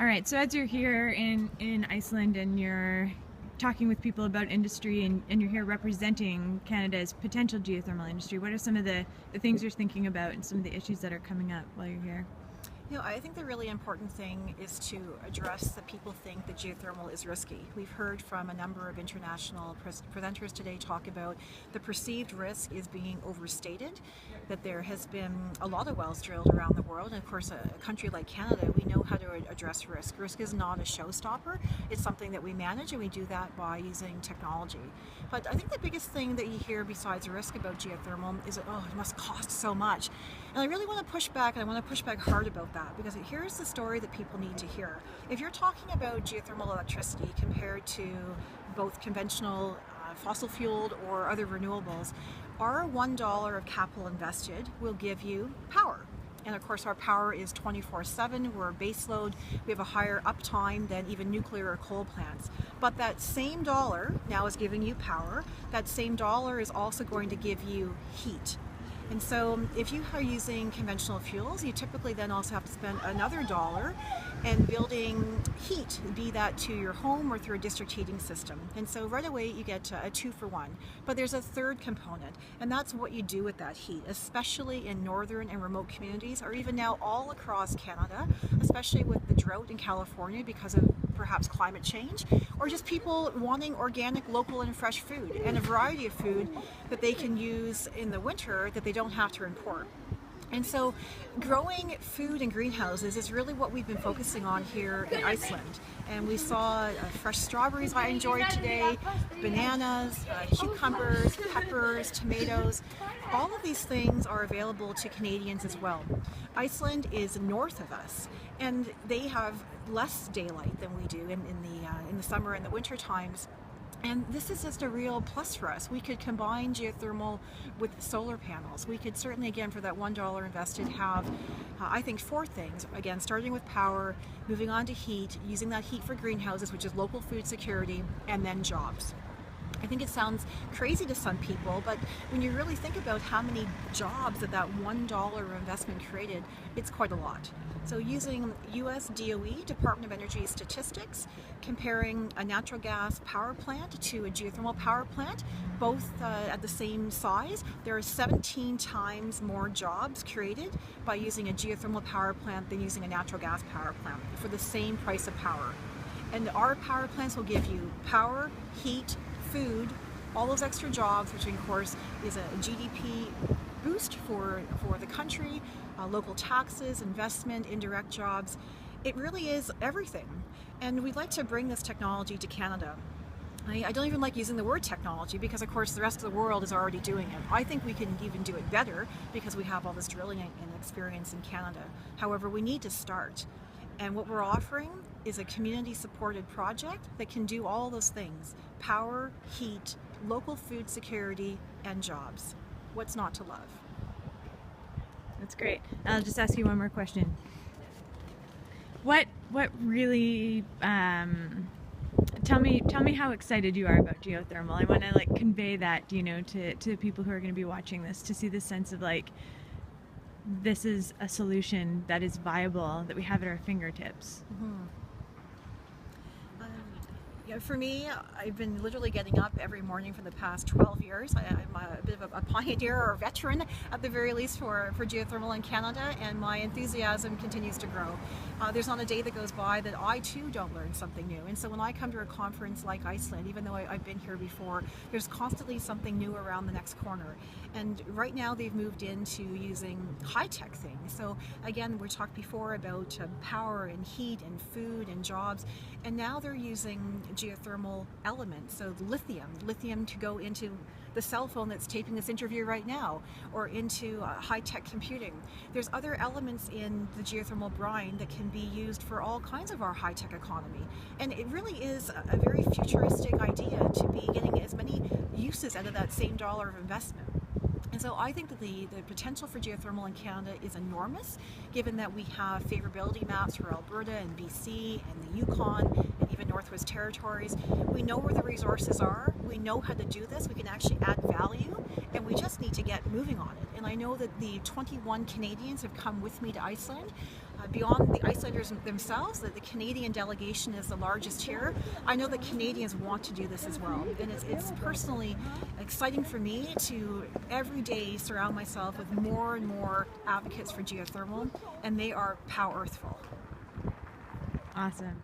All right, so as you're here in Iceland and you're talking with people about industry and you're here representing Canada's potential geothermal industry, what are some of the things you're thinking about and some of the issues that are coming up while you're here? You know, I think the really important thing is to address that people think that geothermal is risky. We've heard from a number of international presenters today talk about the perceived risk is being overstated, that there has been a lot of wells drilled around the world, and of course a country like Canada, we know how to address risk. Risk is not a showstopper, it's something that we manage, and we do that by using technology. But I think the biggest thing that you hear besides risk about geothermal is that, oh, it must cost so much. And I really want to push back, and I want to push back hard about that, because here's the story that people need to hear. If you're talking about geothermal electricity compared to both conventional fossil fueled or other renewables, our $1 of capital invested will give you power. And of course our power is 24/7, we're baseload, we have a higher uptime than even nuclear or coal plants. But that same dollar now is giving you power, that same dollar is also going to give you heat. And so if you are using conventional fuels, you typically then also have to spend another dollar and building heat, be that to your home or through a district heating system. And so right away you get a 2-for-1. But there's a third component, and that's what you do with that heat, especially in northern and remote communities, or even now all across Canada, especially with the drought in California because of perhaps climate change, or just people wanting organic, local and fresh food, and a variety of food that they can use in the winter that they don't have to import. And so growing food in greenhouses is really what we've been focusing on here in Iceland. And we saw fresh strawberries I enjoyed today, bananas, cucumbers, peppers, tomatoes. All of these things are available to Canadians as well. Iceland is north of us, and they have less daylight than we do in the summer and the winter times. And this is just a real plus for us. We could combine geothermal with solar panels. We could certainly, again, for that $1 invested, have, I think, 4 things. Again, starting with power, moving on to heat, using that heat for greenhouses, which is local food security, and then jobs. I think it sounds crazy to some people, but when you really think about how many jobs that $1 investment created, it's quite a lot. So using US DOE, Department of Energy statistics, comparing a natural gas power plant to a geothermal power plant, both at the same size, there are 17 times more jobs created by using a geothermal power plant than using a natural gas power plant for the same price of power. And our power plants will give you power, heat, food, all those extra jobs, which of course is a GDP boost for the country, local taxes, investment, indirect jobs. It really is everything. And we'd like to bring this technology to Canada. I don't even like using the word technology because of course the rest of the world is already doing it. I think we can even do it better because we have all this drilling and experience in Canada. However, we need to start. And what we're offering is a community-supported project that can do all those things: power, heat, local food security, and jobs. What's not to love? That's great. I'll just ask you one more question. What really tell me how excited you are about geothermal. I want to convey that, to people who are going to be watching this, to see the sense of this is a solution that is viable, that we have at our fingertips. Mm-hmm. For me, I've been literally getting up every morning for the past 12 years. I'm a bit of a pioneer or a veteran at the very least for geothermal in Canada, and my enthusiasm continues to grow. There's not a day that goes by that I too don't learn something new. And so when I come to a conference like Iceland, even though I've been here before, there's constantly something new around the next corner. And right now they've moved into using high-tech things. So again, we talked before about power and heat and food and jobs, and now they're using geothermal elements, so lithium to go into the cell phone that's taping this interview right now, or into high-tech computing. There's other elements in the geothermal brine that can be used for all kinds of our high-tech economy. And it really is a very futuristic idea to be getting as many uses out of that same dollar of investment. And so I think that the potential for geothermal in Canada is enormous, given that we have favorability maps for Alberta and BC and the Yukon and even in Northwest Territories. We know where the resources are, we know how to do this, we can actually add value, and we just need to get moving on it. And I know that the 21 Canadians have come with me to Iceland. Beyond the Icelanders themselves, that the Canadian delegation is the largest here. I know that Canadians want to do this as well, and it's personally exciting for me to every day surround myself with more and more advocates for geothermal, and they are powerful. Awesome.